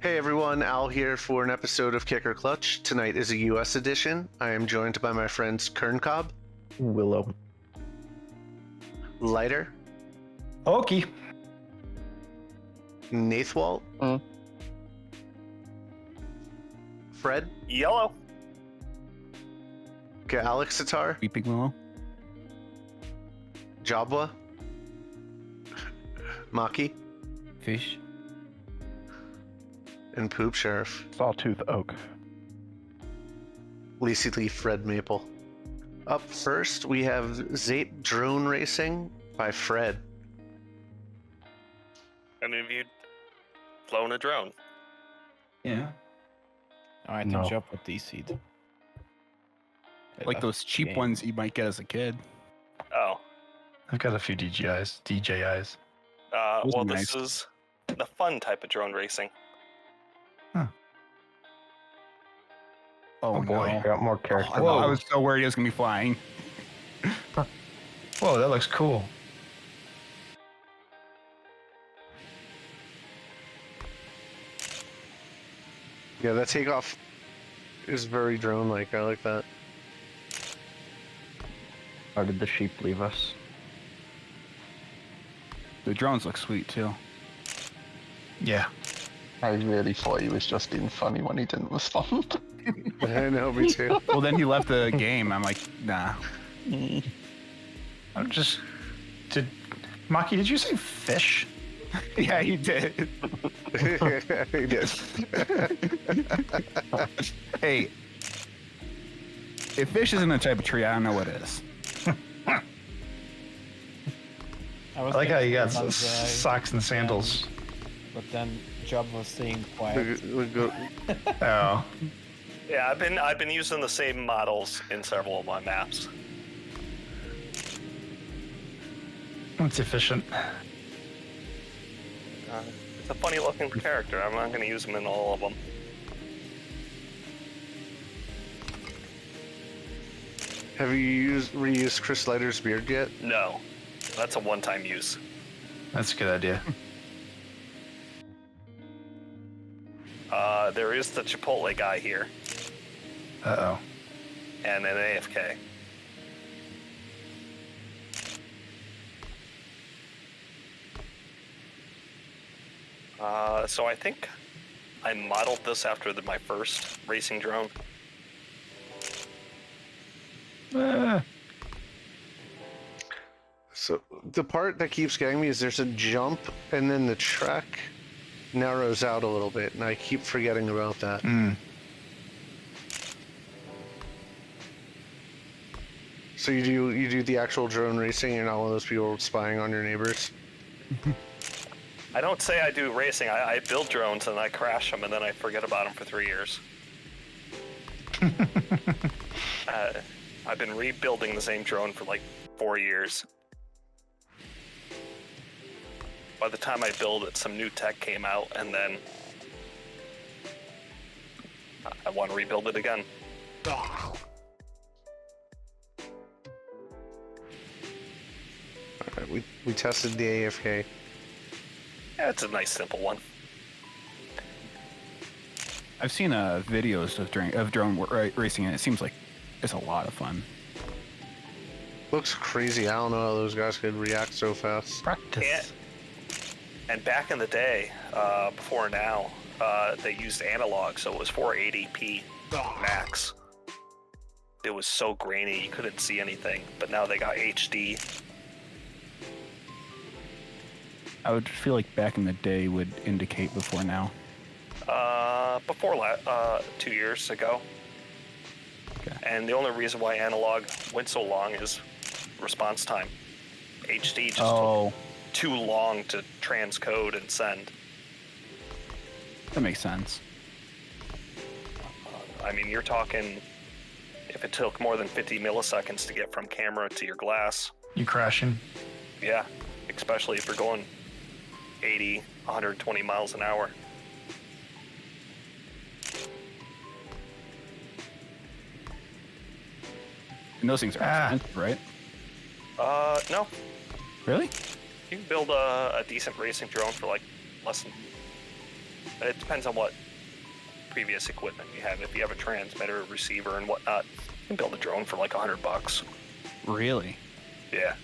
Hey everyone, Al here for an episode of Kicker Clutch. Tonight is a US edition. I am joined by my friends Kernkob, Willow, Lighter, Okie. NathWalt, Fred, Yellow. GuAlexItar, Weeping Willow. JobW, Maki, Fish. and PoopSheriff. Sawtooth Oak. Leafy Leaf Fred Maple. Up first, we have Zeep Drone Racing by Fred. Any of you flown a drone? Yeah. Oh, I No. think jump with DC'd. Like those cheap ones you might get as a kid. Oh. I've got a few DJIs. Those Well, are this nice. is the fun type of drone racing. Oh, boy. no. I got more character. I thought I was so worried it was gonna be flying. Whoa, that looks cool. Yeah, that takeoff is very drone-like. I like that. How did the sheep leave us? The drones look sweet too. Yeah. I really thought he was just being funny when he didn't respond. I know, me too. Well, then he left the game. I'm like, nah. I'm just. Maki, did you say fish? Yeah, he did. He did. Hey, if fish isn't a type of tree, I don't know what is. I like how you got thinking about socks and sandals. but then Job was staying quiet. We go- Oh. Yeah, I've been using the same models in several of my maps. It's efficient. It's a funny looking character. I'm not going to use them in all of them. Have you reused Chris Lighter's beard yet? No, that's a one-time use. That's a good idea. There is the Chipotle guy here Uh-oh. and an AFK. So I think I modeled this after my first racing drone. So the part that keeps getting me is there's a jump and then the track narrows out a little bit, and I keep forgetting about that. So you do the actual drone racing. You're not one of those people spying on your neighbors. I don't say I do racing. I build drones and I crash them and then I forget about them for 3 years. I've been rebuilding the same drone for like 4 years. By the time I build it, some new tech came out, and then I want to rebuild it again. Alright, we tested the AFK. Yeah, it's a nice, simple one. I've seen videos of drone racing, and it seems like it's a lot of fun. Looks crazy. I don't know how those guys could react so fast. Practice. And back in the day, before now, they used analog, so it was 480p max. It was so grainy, you couldn't see anything, but now they got HD. I would feel like back in the day would indicate before now. Before 2 years ago. Okay. And the only reason why analog went so long is response time. HD just took too long to transcode and send. That makes sense. I mean, you're talking, if it took more than 50 milliseconds to get from camera to your glass, You crashing? yeah, especially if you're going 80, 120 miles an hour. And those things are expensive, right? No. Really? You can build a decent racing drone for like less than It depends on what previous equipment you have. If you have a transmitter, receiver, and whatnot, you can build a drone for like $100. Really? Yeah.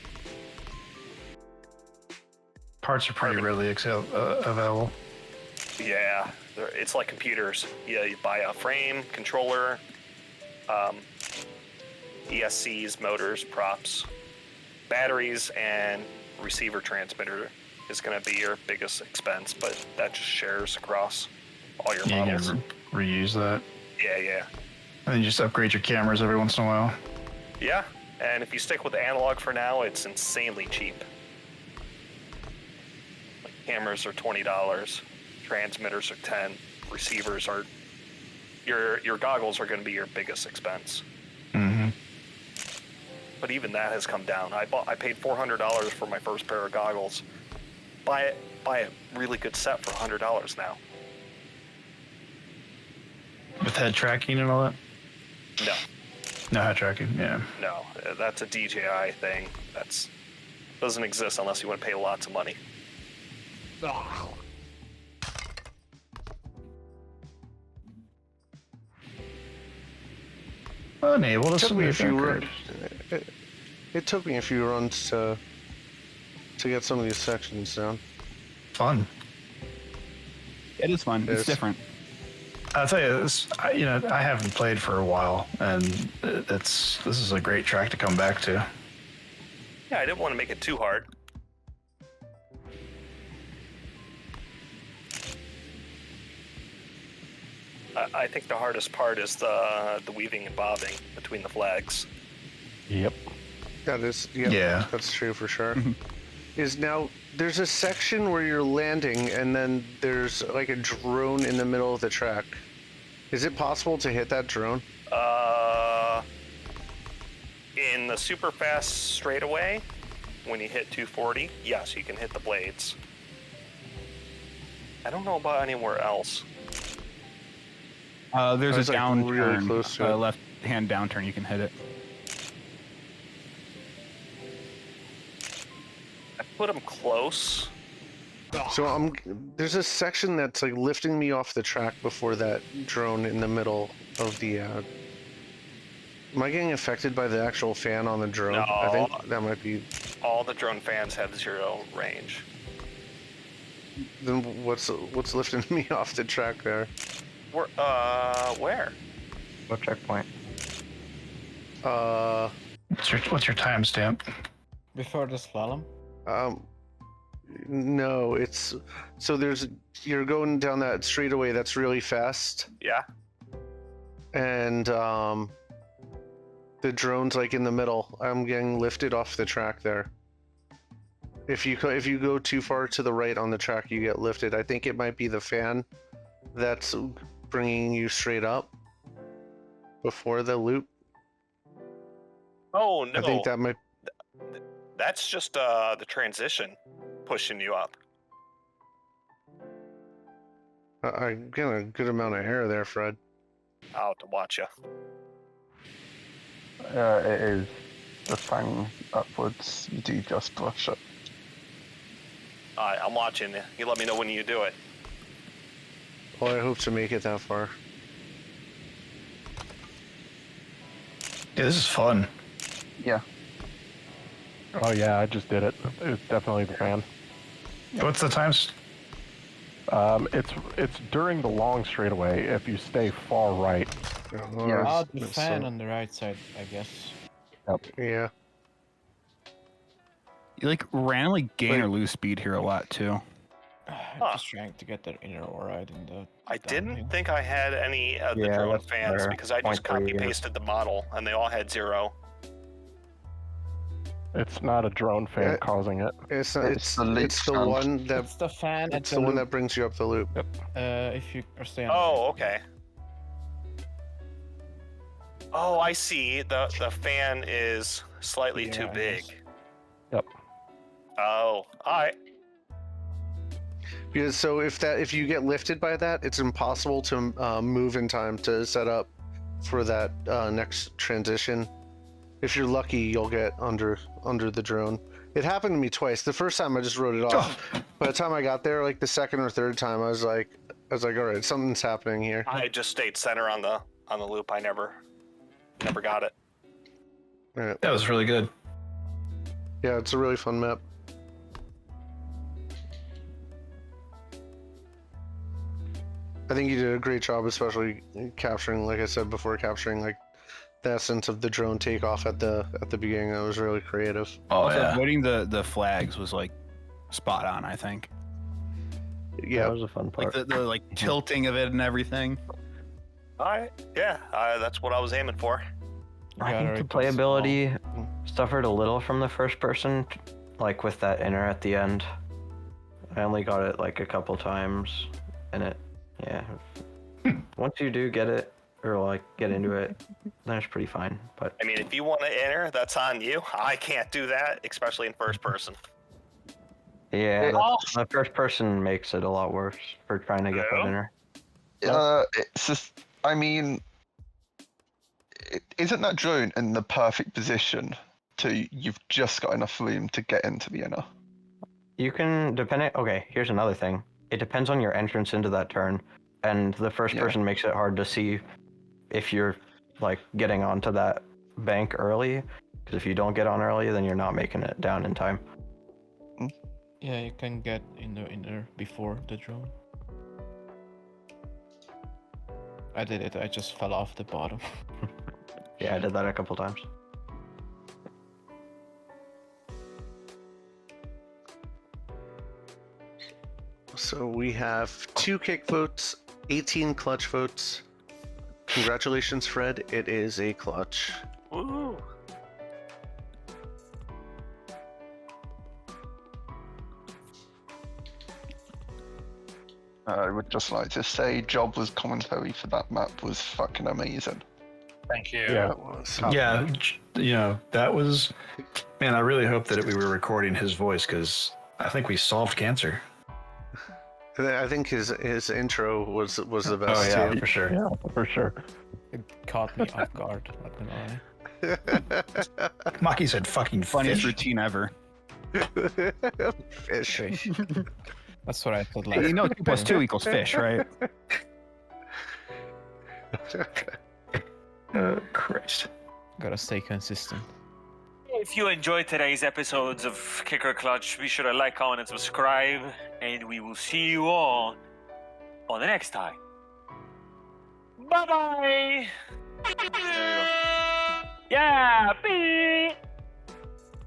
Parts are pretty readily available. Yeah, it's like computers. Yeah, you buy a frame, controller, ESCs, motors, props, batteries, and receiver transmitter is going to be your biggest expense, but that just shares across all your Yeah, you models. can reuse that. Yeah. And then you just upgrade your cameras every once in a while. Yeah, and if you stick with analog for now, it's insanely cheap. Like cameras are $20, transmitters are $10, receivers are your goggles are going to be your biggest expense. Mm-hmm. But even that has come down. I paid $400 for my first pair of goggles. Buy a really good set for $100 now. With head tracking and all that? No, No head tracking, yeah. no, that's a DJI thing. That's doesn't exist unless you want to pay lots of money. Unable to Took me a submit few record. runs. It took me a few runs to get some of these sections down. Fun. It is fun. Yes. It's different. I'll tell you this. I haven't played for a while, and this is a great track to come back to. Yeah, I didn't want to make it too hard. I think the hardest part is the weaving and bobbing between the flags. Yep. That is, Yeah. that's true for sure. There's a section where you're landing, and then there's like a drone in the middle of the track. Is it possible to hit that drone? In the super fast straightaway, when you hit 240, yes, you can hit the blades. I don't know about anywhere else. There's I a was, like, really downturn, close to it. left-hand downturn. You can hit it. I put them close. So there's a section that's like lifting me off the track before that drone in the middle of the. Am I getting affected by the actual fan on the drone? No. I think that might be. All the drone fans have 0 range. Then what's lifting me off the track there? Where? What checkpoint? What's your timestamp? Before the slalom? No, it's you're going down that straightaway that's really fast, Yeah. and the drone's like in the middle. I'm getting lifted off the track there. If you go too far to the right on the track, you get lifted. I think it might be the fan that's bringing you straight up before the loop. Oh no. I think that might. That's just the transition pushing you up. I'm getting a good amount of air there, Fred. I'll have to watch you. It is the fang upwards. You do just brush it. Alright, I'm watching you. You let me know when you do it. Well, I hope to make it that far. Yeah, this is fun. Yeah. Oh yeah, I just did it. It's definitely the fan. What's the times? It's during the long straightaway. If you stay far right, Yeah. Ah, the that's fan so- on the right side, I guess. Yeah. You like randomly gain Wait. or lose speed here a lot too. I'm just trying to get that inner right in the. I downhill. didn't think I had any of the Yeah, drone that's fans fair. because I just 0.3, yeah. copy pasted the model and they all had 0. it's not a drone fan Yeah. causing it. It's not, It's it's the leak it's the fan. one that It's the fan at it's the the one loop, that brings you up the loop. if you are staying on Oh, okay. Oh, I see. The fan is slightly Yeah, too I big. guess. Yep. Oh, alright. Because so if you get lifted by that, it's impossible to move in time to set up for that next transition. If you're lucky, you'll get under the drone. It happened to me twice. The first time I just wrote it off. By the time I got there, like the second or third time, I was like, I was like, all right, something's happening here. I just stayed center on the loop. I never got it. All right. That was really good. Yeah, it's a really fun map. I think you did a great job, especially capturing, like I said before, capturing like the essence of the drone takeoff at the beginning. That was really creative. Oh Also, yeah. avoiding the flags was like spot on. I think. That Yeah, was a fun Like part. the like tilting of it and everything. All right. Yeah, that's what I was aiming for. I Yeah, think the very playability suffered a little from the first person, like with that inner at the end. I only got it like a couple times, and yeah. Once you do get it, or like get into it, then it's pretty fine. But I mean, if you want to enter, that's on you. I can't do that, especially in first person. yeah, the first person makes it a lot worse for trying to get that inner. It's just, I mean, isn't that drone in the perfect position you've just got enough room to get into the inner? You can okay, here's another thing. It depends on your entrance into that turn, and the first person makes it hard to see if you're like getting onto that bank early, because if you don't get on early, then you're not making it down in time. Yeah, you can get in there before the drone. I did it. I just fell off the bottom. Yeah, I did that a couple times. so we have 2 kick votes, 18 clutch votes. Congratulations, Fred. It is a clutch. Woo! I would just like to say JobW's commentary for that map was fucking amazing. Thank you. Yeah. Yeah, you know, that was, man, I really hope that we were recording his voice because I think we solved cancer. I think his intro was the best Oh yeah, too. for sure. Yeah, for sure. It caught me off guard. Not gonna lie. Maki said fucking Funniest fish. routine ever. Fish. Fish. That's what I thought last. You know, 2 plus 2 equals fish, right? Christ. Gotta stay consistent. If you enjoyed today's episodes of Kicker Clutch, be sure to like, comment, and subscribe. And we will see you all on the next time. Bye-bye! Yeah, bye!